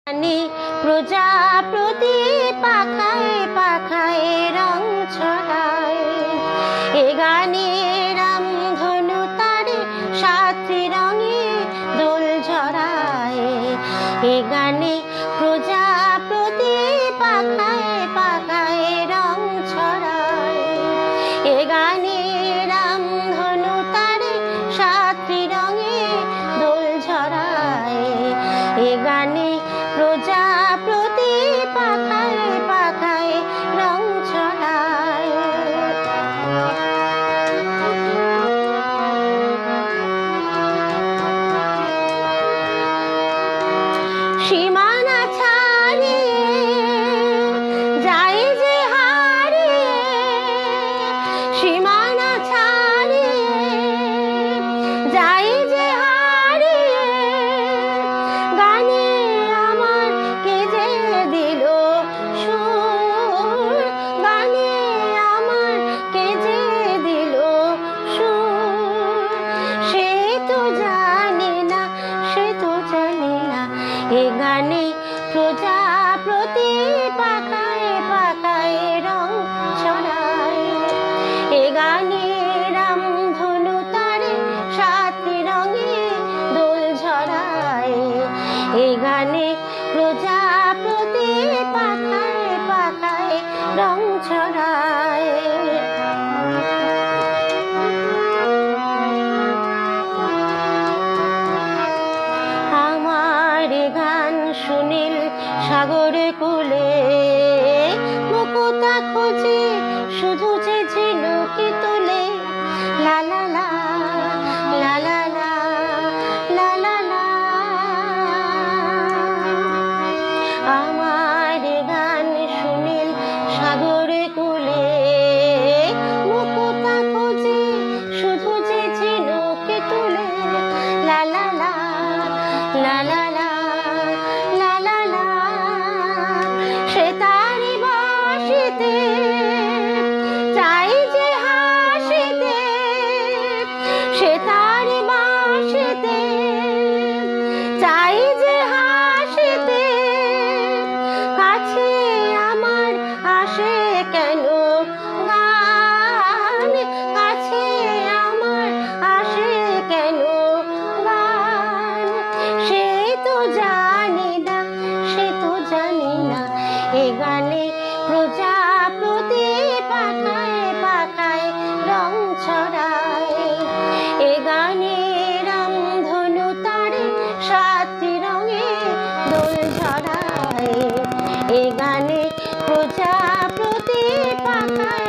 গানে প্রজাপতি পাখায় পাখায় রং ছড়ায়, এ গানে রামধনু তারে সাতটি রঙে দোল ঝরায়। এ গানে প্রজাপতি পাখায় পাখায় রং ছড়ায়, এ গানে রামধনু তারে সাতটি রঙে দোল ঝরায়। এ গানে প্রজাপতি পাখায় পাখায় রং ছড়ায়। সীমানা ছাড়িয়ে যায় যে হারিয়ে, সীমানা ছাড়িয়ে যায় যে হারিয়ে, গানে আমার কে যে দিল সুর, গানে আমার কে যে দিল সুর। সে তো জানে না, সে তো জানে না, এ গানে প্রজাপতি পাখায় পাখায় রং ছড়ায়। এ গানে রামধনু তারে সাতটি রঙে দোল ঝরায়। এ গানে প্রজাপতি পাখায় পাখায় রং ছড়ায়। আমার গান শুনিল সাগর কূলে, মুকুতা খুঁজে শুধু যে ঝিনুকি তুলে। লা লা লা লা লা লা লা লা লা। আমার গান শুনিল সাগর কূলে, মুকুতা খুঁজে শুধু যে ঝিনুকি তুলে। লা লা লা লা লা লা লা লা লা। সে তারি বাঁশিতে চাই যে হাসিতে, সে তারি বাঁশিতে চাই যে হাসিতে। কাছে আমার আসে কেন গান, কাছে আমার আসে কেন গান। সে তো জানি না, সে তো জানি না, এ গানে প্রজাপতি পাখায় পাখায় রং ছড়ায়। এ গানে রামধনু তারে সাতটি রঙে দোল ঝরায়। এ গানে প্রজাপতি পাখায়